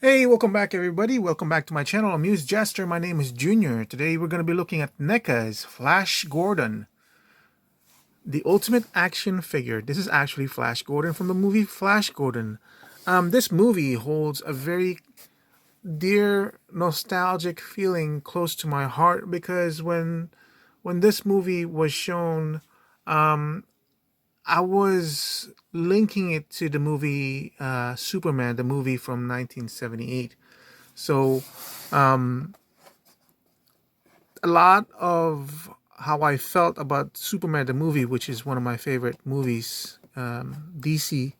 Hey, welcome back everybody. Welcome back to my channel. I'm Muse Jester. My name is Junior. Today we're going to be looking at NECA's Flash Gordon, the ultimate action figure. This is actually Flash Gordon from the movie Flash Gordon. This movie holds a very dear nostalgic feeling close to my heart because when this movie was shown, I was linking it to the movie Superman, the movie from 1978. So a lot of how I felt about Superman the movie, which is one of my favorite movies, DC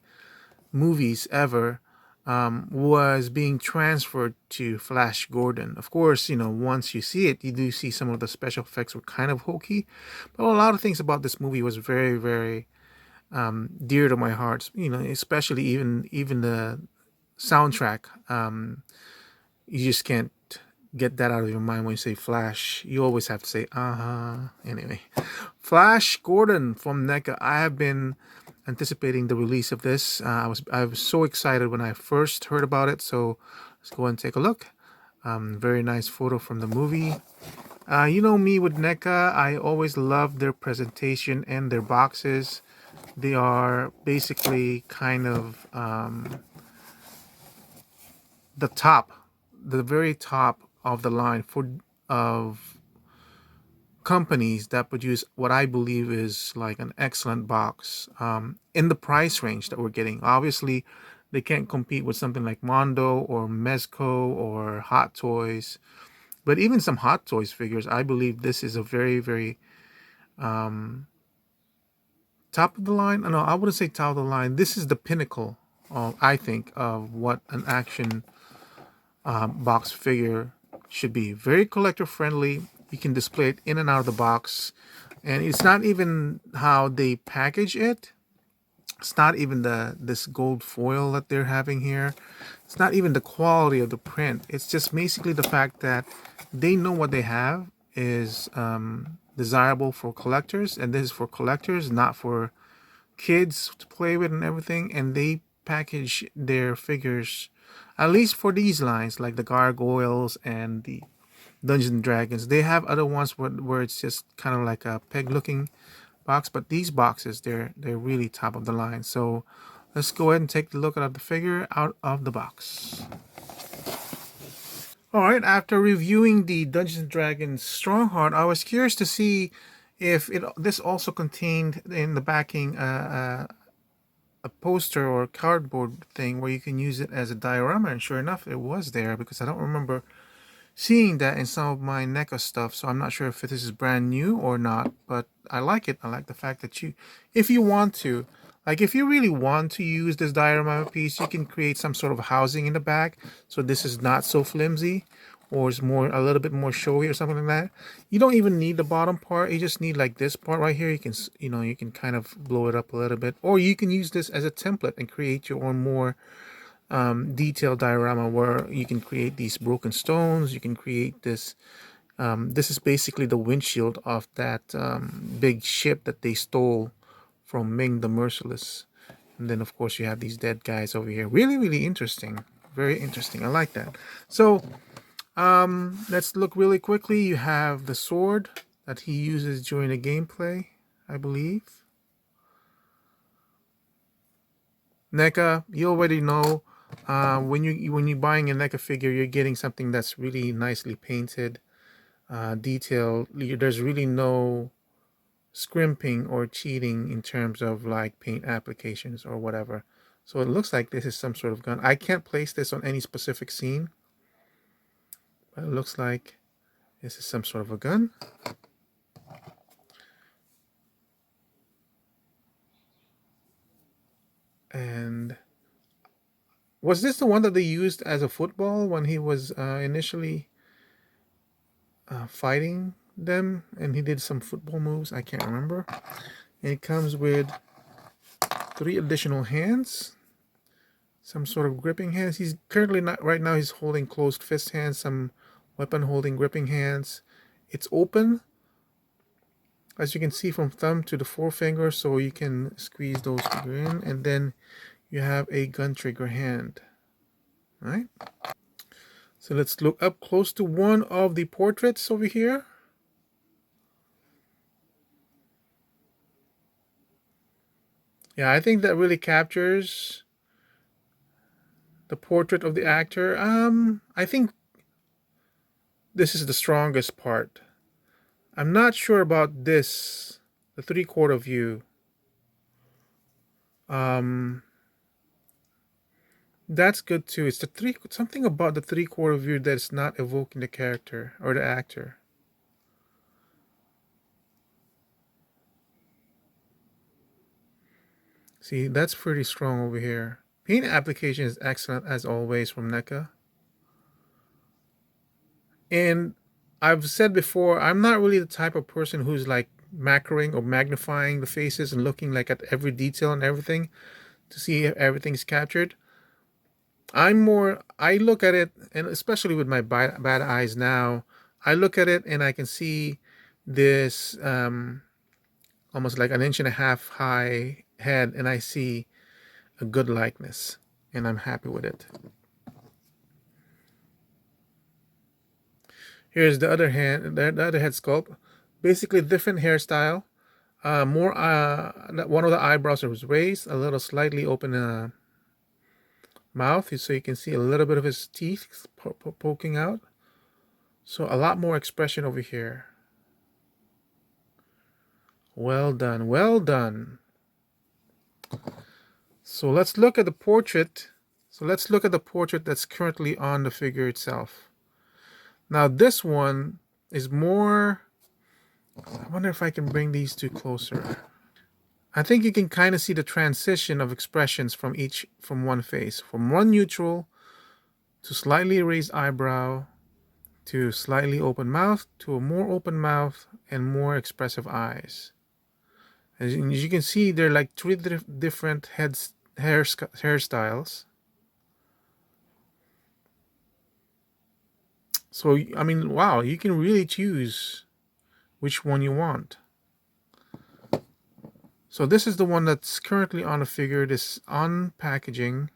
movies ever, was being transferred to Flash Gordon. Of course, once you see it, you do see some of the special effects were kind of hokey, but a lot of things about this movie was very, very dear to my heart. Especially even the soundtrack. You just can't get that out of your mind when you say Flash. You always have to say anyway. Flash Gordon from NECA. I have been anticipating the release of this. I was so excited when I first heard about it. So let's go and take a look. Very nice photo from the movie. You know me with NECA, I always love their presentation and their boxes. They are basically kind of the very top of the line of companies that produce what I believe is like an excellent box in the price range that we're getting. Obviously, they can't compete with something like Mondo or Mezco or Hot Toys, but even some Hot Toys figures, I believe this is a very, very top of the line. No, I wouldn't say top of the line. This is the pinnacle, I think, of what an action box figure should be. Very collector friendly. You can display it in and out of the box, and it's not even how they package it. It's not even this gold foil that they're having here. It's not even the quality of the print. It's just basically the fact that they know what they have is desirable for collectors, and this is for collectors, not for kids to play with and everything. And they package their figures, at least for these lines, like the gargoyles and the Dungeons and Dragons. They have other ones where it's just kind of like a peg looking box, but these boxes, they're really top of the line. So let's go ahead and take a look at the figure out of the box. All right, after reviewing the Dungeons and Dragons Strongheart, I was curious to see if this also contained in the backing a poster or cardboard thing where you can use it as a diorama, and sure enough it was there, because I don't remember seeing that in some of my NECA stuff. So I'm not sure if this is brand new or not, but I like it. I like the fact that if you want to, like if you really want to use this diorama piece, you can create some sort of housing in the back so this is not so flimsy, or it's a little bit more showy or something like that. You don't even need the bottom part. You just need like this part right here. You can, you can kind of blow it up a little bit, or you can use this as a template and create your own more detailed diorama where you can create these broken stones. You can create this. This is basically the windshield of that big ship that they stole from Ming the Merciless. And then, of course, you have these dead guys over here. Really, really interesting. Very interesting. I like that. So, let's look really quickly. You have the sword that he uses during the gameplay, I believe. NECA, you already know. When you're buying a NECA figure, you're getting something that's really nicely painted, detailed. There's really no scrimping or cheating in terms of like paint applications or whatever. So it looks like this is some sort of gun. I can't place this on any specific scene, but it looks like this is some sort of a gun. And was this the one that they used as a football when he was initially fighting them, and he did some football moves? I can't remember. And it comes with 3 additional hands, some sort of gripping hands. He's currently not, right now he's holding closed fist hands, some weapon holding gripping hands. It's open, as you can see, from thumb to the forefinger, so you can squeeze those in, and then you have a gun trigger hand. Right? So let's look up close to one of the portraits over here. Yeah, I think that really captures the portrait of the actor. I think this is the strongest part. I'm not sure about this, the three-quarter view. Um, that's good too. It's the something about the three-quarter view that's not evoking the character or the actor. See, that's pretty strong over here. Paint application is excellent as always from NECA. And I've said before, I'm not really the type of person who's like macroing or magnifying the faces and looking like at every detail and everything to see if everything's captured. I look at it, and especially with my bad eyes now, I look at it and I can see this almost like an inch and a half high head, and I see a good likeness, and I'm happy with it. Here's the other the other head sculpt. Basically, different hairstyle. More, one of the eyebrows was raised, a little slightly open mouth, so you can see a little bit of his teeth poking out. So a lot more expression over here. Well done, well done. So let's look at the portrait. So let's look at the portrait that's currently on the figure itself. Now this one is more, I wonder if I can bring these two closer. I think you can kind of see the transition of expressions from one face, from one neutral to slightly raised eyebrow to slightly open mouth to a more open mouth and more expressive eyes. As you can see, they're like three different hairstyles. So, I mean, wow, you can really choose which one you want. So this is the one that's currently on the figure, this on packaging.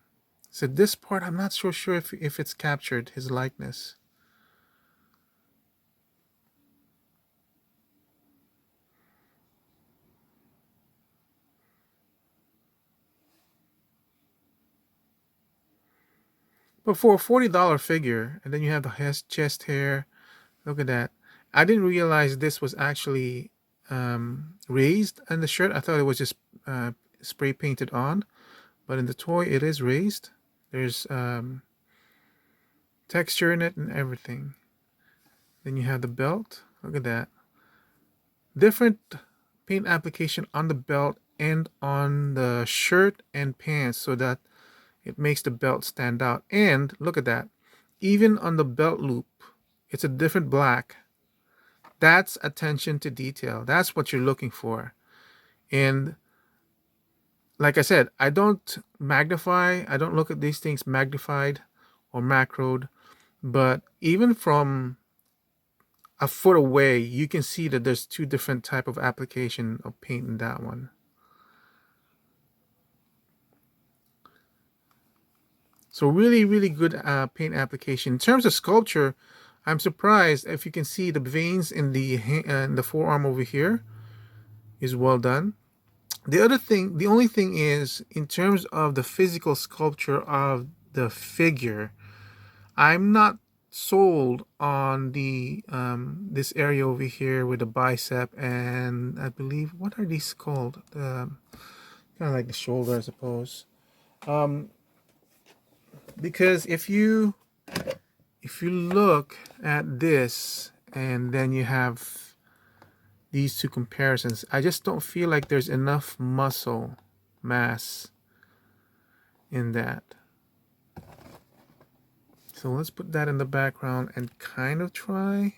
So this part, I'm not so sure if it's captured, his likeness. But for a $40 figure, and then you have the chest hair, look at that. I didn't realize this was actually raised in the shirt. I thought it was just spray painted on, but in the toy it is raised. There's texture in it and everything. Then you have the belt. Look at that. Different paint application on the belt and on the shirt and pants so that it makes the belt stand out. And look at that. Even on the belt loop, it's a different black. That's attention to detail. That's what you're looking for. And like I said, I don't magnify. I don't look at these things magnified or macroed. But even from a foot away, you can see that there's two different type of application of paint in that one. So really, really good paint application. In terms of sculpture, I'm surprised if you can see the veins in the forearm over here is well done. The only thing is, in terms of the physical sculpture of the figure, I'm not sold on the this area over here with the bicep, and I believe, what are these called? Kind of like the shoulder, I suppose. Because if you look at this and then you have these two comparisons, I just don't feel like there's enough muscle mass in that. So let's put that in the background and kind of try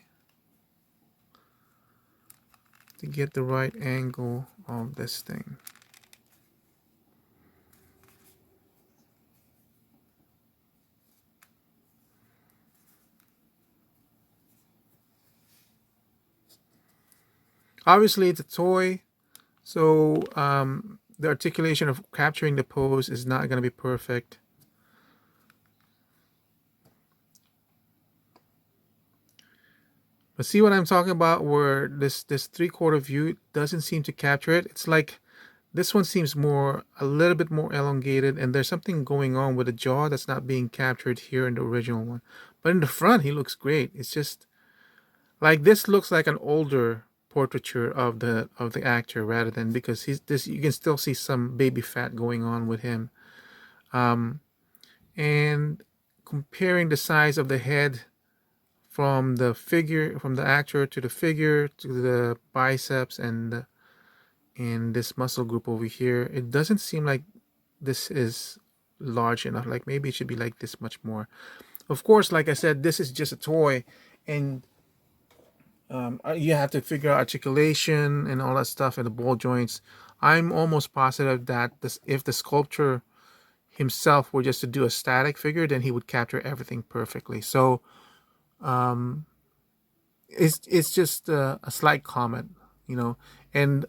to get the right angle of this thing. Obviously, it's a toy, so the articulation of capturing the pose is not going to be perfect. But see what I'm talking about, where this 3/4 view doesn't seem to capture it. It's like this one seems more, a little bit more elongated, and there's something going on with the jaw that's not being captured here in the original one. But in the front, he looks great. It's just like this looks like an older portraiture of the actor, rather than, because he's this, you can still see some baby fat going on with him. Um, and comparing the size of the head from the figure, from the actor to the figure to the biceps and this muscle group over here, it doesn't seem like this is large enough. Like maybe it should be like this much more. Of course, like I said, this is just a toy, and you have to figure out articulation and all that stuff and the ball joints. I'm almost positive that this, if the sculptor himself were just to do a static figure, then he would capture everything perfectly. So it's just a slight comment, you know. And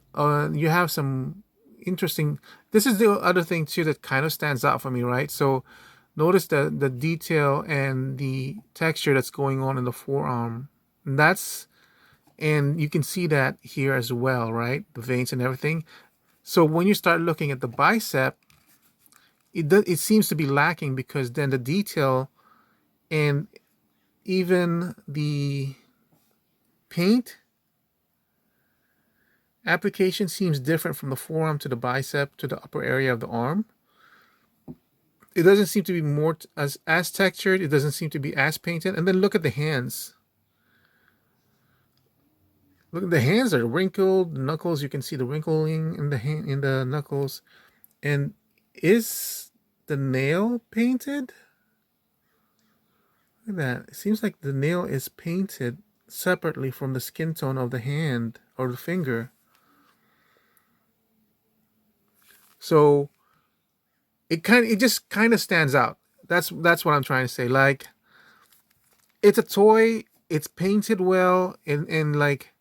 you have some interesting. This is the other thing too that kind of stands out for me, right? So notice the detail and the texture that's going on in the forearm. And that's, and you can see that here as well, right? The veins and everything. So when you start looking at the bicep, it seems to be lacking, because then the detail and even the paint application seems different from the forearm to the bicep to the upper area of the arm. It doesn't seem to be more as textured. It doesn't seem to be as painted. And then look at the hands. Look, the hands are wrinkled. The knuckles, you can see the wrinkling in the hand, in the knuckles. And is the nail painted? Look at that. It seems like the nail is painted separately from the skin tone of the hand or the finger. So it just kind of stands out. That's what I'm trying to say. Like, it's a toy, it's painted well, and like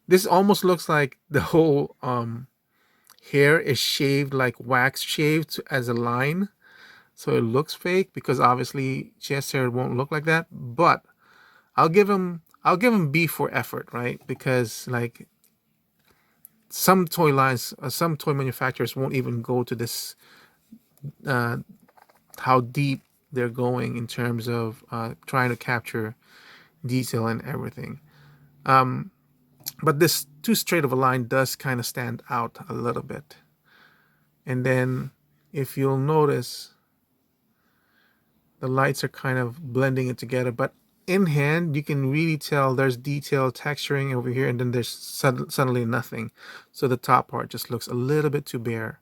this almost looks like the whole hair is shaved, like wax shaved as a line. So it looks fake, because obviously chest hair won't look like that. But I'll give him B for effort, right? Because like some toy lines, some toy manufacturers won't even go to this, how deep they're going in terms of trying to capture detail and everything. But this too straight of a line does kind of stand out a little bit. And then if you'll notice, the lights are kind of blending it together, but in hand you can really tell there's detail texturing over here, and then there's suddenly nothing. So the top part just looks a little bit too bare.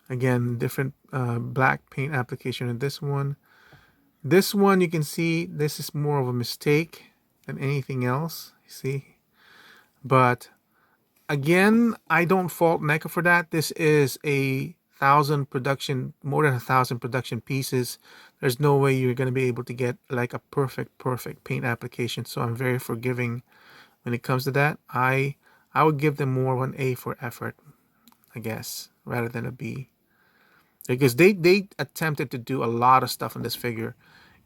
Again, different black paint application in this one. This one, you can see this is more of a mistake than anything else, you see. But again, I don't fault NECA for that. This is a more than 1,000 production pieces. There's no way you're going to be able to get like a perfect paint application. So I'm very forgiving when it comes to that. I would give them more of an A for effort, I guess, rather than a B, because they attempted to do a lot of stuff in this figure,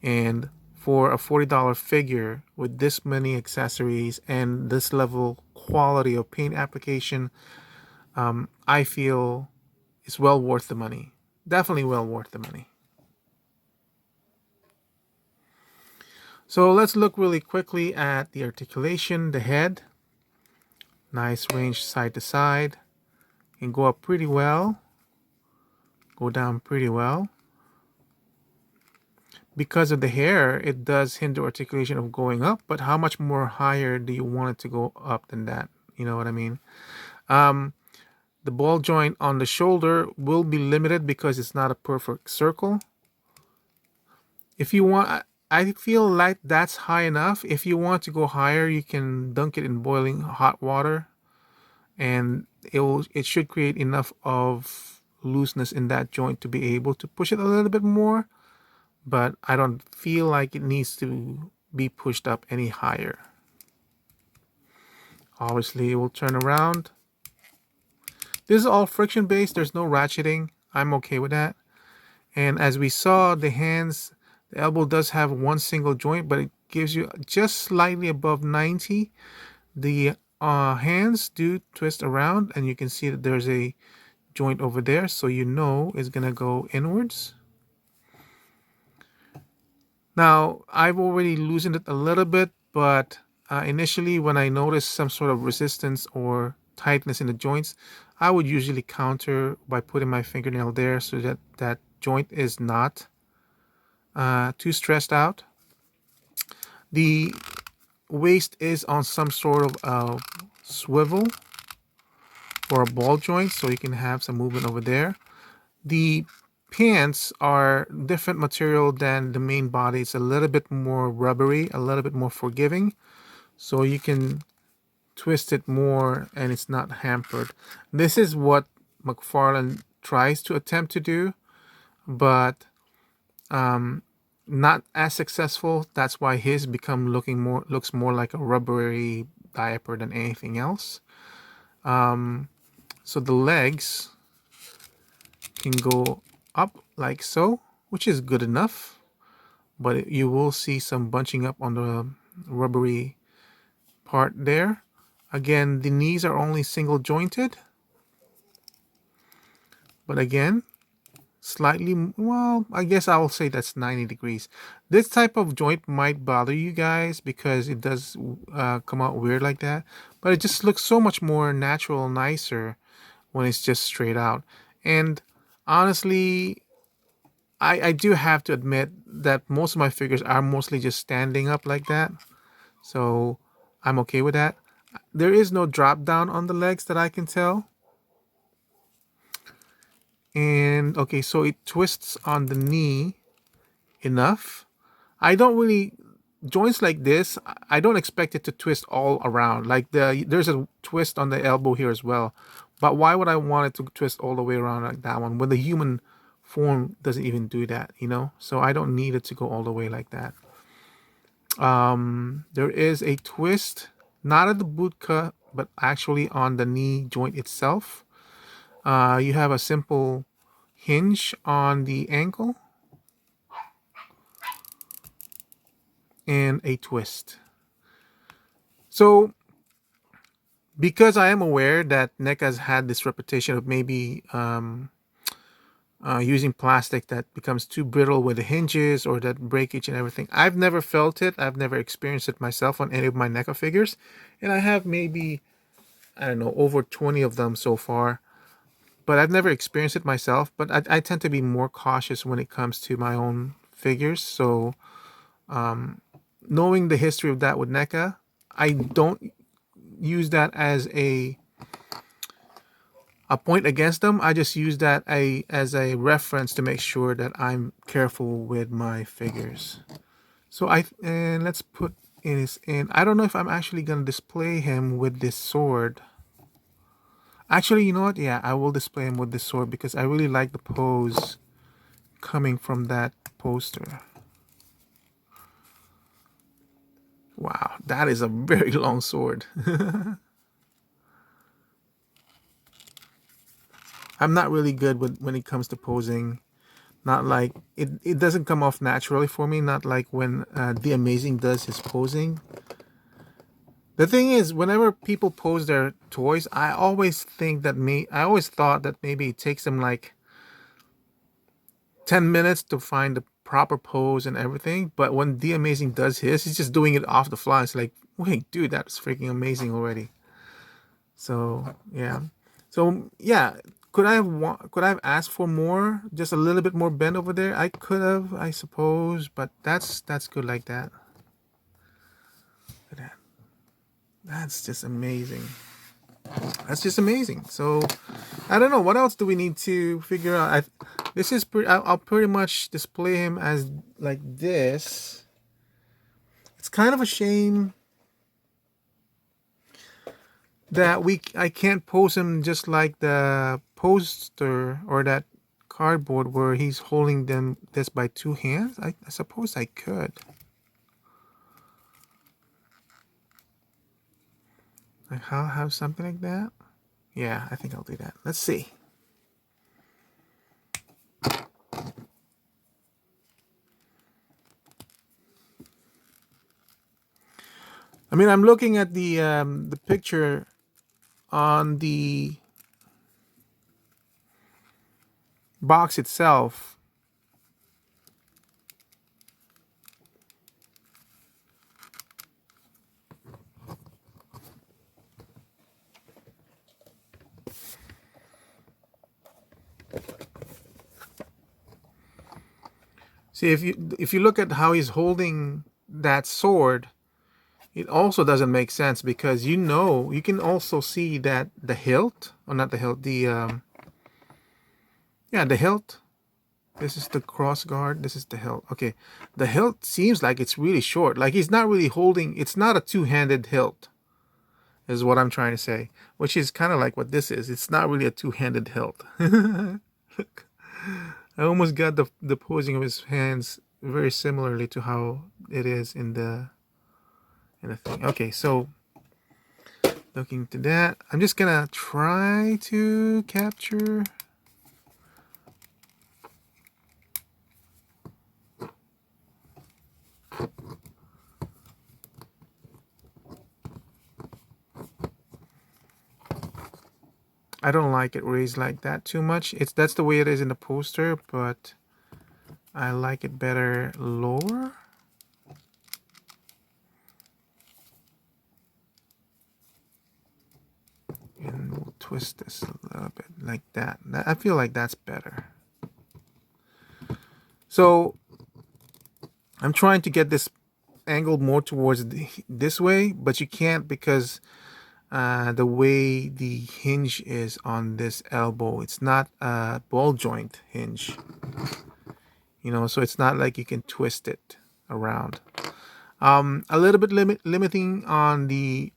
and for a $40 figure with this many accessories and this level quality of paint application, I feel it's well worth the money. Definitely well worth the money. So let's look really quickly at the articulation, the head. Nice range side to side. Can go up pretty well. Go down pretty well. Because of the hair, it does hinder articulation of going up, but how much more higher do you want it to go up than that? You know what I mean? The ball joint on the shoulder will be limited because it's not a perfect circle. If you want, I feel like that's high enough. If you want to go higher, you can dunk it in boiling hot water, and it should create enough of looseness in that joint to be able to push it a little bit more. But I don't feel like it needs to be pushed up any higher. Obviously, it will turn around. This is all friction based. There's no ratcheting. I'm okay with that. And as we saw, the hands, the elbow does have one single joint, but it gives you just slightly above 90. The hands do twist around, and you can see that there's a joint over there, so you know it's gonna go inwards. Now, I've already loosened it a little bit, but initially when I noticed some sort of resistance or tightness in the joints, I would usually counter by putting my fingernail there so that that joint is not too stressed out. The waist is on some sort of swivel or a ball joint, so you can have some movement over there. The pants are different material than the main body. It's a little bit more rubbery, a little bit more forgiving, so you can twist it more and it's not hampered. This is what McFarlane tries to attempt to do, but not as successful. That's why his looks more like a rubbery diaper than anything else. So the legs can go up like so, which is good enough, but you will see some bunching up on the rubbery part there. Again, the knees are only single jointed, but again, slightly, well, I guess I'll say that's 90 degrees. This type of joint might bother you guys because it does come out weird like that, but it just looks so much more natural, nicer when it's just straight out. And honestly, I do have to admit that most of my figures are mostly just standing up like that, so I'm okay with that. There is no drop down on the legs that I can tell. And okay, so it twists on the knee enough. I don't really, joints like this, I don't expect it to twist all around. Like there's a twist on the elbow here as well. But why would I want it to twist all the way around like that one when the human form doesn't even do that, you know? So I don't need it to go all the way like that. There is a twist, not at the boot cut, but actually on the knee joint itself. You have a simple hinge on the ankle and a twist. So because I am aware that NECA's had this reputation of maybe using plastic that becomes too brittle with the hinges or that breakage and everything, I've never felt it. I've never experienced it myself on any of my NECA figures. And I have maybe, I don't know, over 20 of them so far. But I've never experienced it myself. But I tend to be more cautious when it comes to my own figures. So knowing the history of that with NECA, I don't use that as a point against them. I just use that as a reference to make sure that I'm careful with my figures. So and let's put in. I don't know if I'm actually gonna display him with this sword. Actually, you know what? Yeah, I will display him with this sword because I really like the pose coming from that poster. Wow, that is a very long sword. I'm not really good with when it comes to posing. Not like it doesn't come off naturally for me. Not like when The Amazing does his posing. The thing is, whenever people pose their toys, I always thought that maybe it takes them like 10 minutes to find the proper pose and everything. But when The Amazing does his, he's just doing it off the fly. It's like, wait, dude, that's freaking amazing already. So yeah. So yeah, could I have asked for more, just a little bit more bend over there? I could have, I suppose, but that's good like that. Look at that. That's just amazing. That's just amazing. So I don't know, what else do we need to figure out? This is I'll pretty much display him as like this. It's kind of a shame that I can't pose him just like the poster or that cardboard where he's holding them this by two hands. I suppose I could. Like I'll have something like that. Yeah, I think I'll do that. Let's see. I mean, I'm looking at the picture on the box itself. See, if you look at how he's holding that sword, it also doesn't make sense because you can also see that the hilt, or not the hilt, the yeah, the hilt. This is the cross guard. This is the hilt. Okay, the hilt seems like it's really short. Like he's not really holding. It's not a two-handed hilt, is what I'm trying to say. Which is kind of like what this is. It's not really a two-handed hilt. Look, I almost got the posing of his hands very similarly to how it is in the thing. Okay, so looking to that, I'm just gonna try to capture. I don't like it raised like that too much. That's the way it is in the poster, but I like it better lower. And we'll twist this a little bit like that. I feel like that's better. So I'm trying to get this angled more towards this way, but you can't because the way the hinge is on this elbow, it's not a ball joint hinge, you know, so it's not like you can twist it around. A little bit limiting on the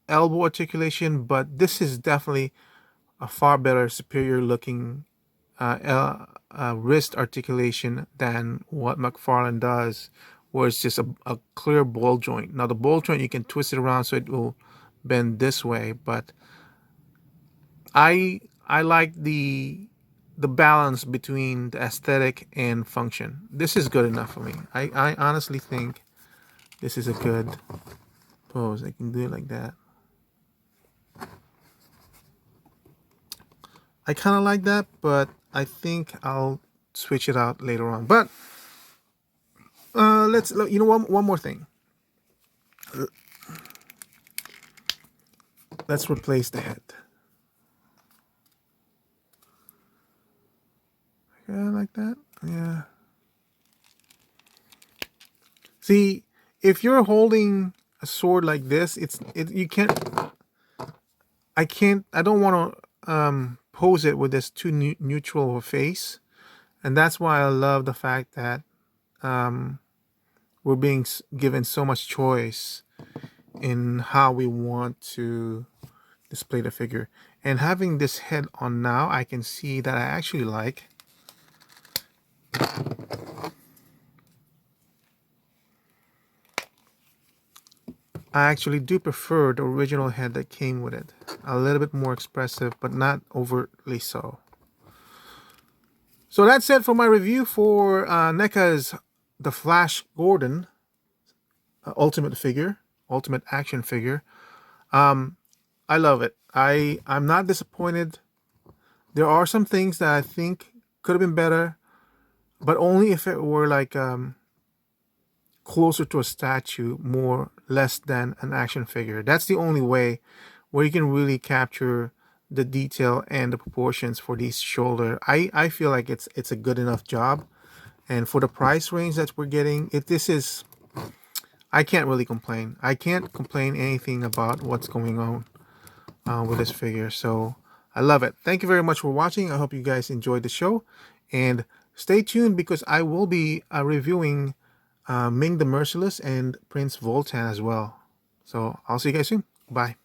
elbow articulation, but this is definitely a far better, superior looking wrist articulation than what McFarlane does, where it's just a clear ball joint. Now the ball joint, you can twist it around so it will bend this way, but I like the balance between the aesthetic and function. This is good enough for me. I honestly think this is a good pose. I can do it like that. I kind of like that, but I think I'll switch it out later on. But let's, you know, one more thing. Let's replace the head. Yeah, like that. Yeah. See, if you're holding a sword like this, you can't. I don't want to pose it with this too neutral of a face, and that's why I love the fact that we're being given so much choice in how we want to display the figure. And having this head on now, I can see that I actually like. I actually do prefer the original head that came with it. A little bit more expressive, but not overtly so. So that's it for my review for NECA's The Flash Gordon ultimate figure, ultimate action figure. I love it. I'm not disappointed. There are some things that I think could have been better, but only if it were like closer to a statue, more less than an action figure. That's the only way where you can really capture the detail and the proportions for these shoulder. I feel like it's a good enough job, and for the price range that we're getting, I can't really complain. I can't complain anything about what's going on with this figure. So I love it. Thank you very much for watching. I hope you guys enjoyed the show, and stay tuned because I will be reviewing Ming the Merciless and Prince Voltan as well. So I'll see you guys soon. Bye.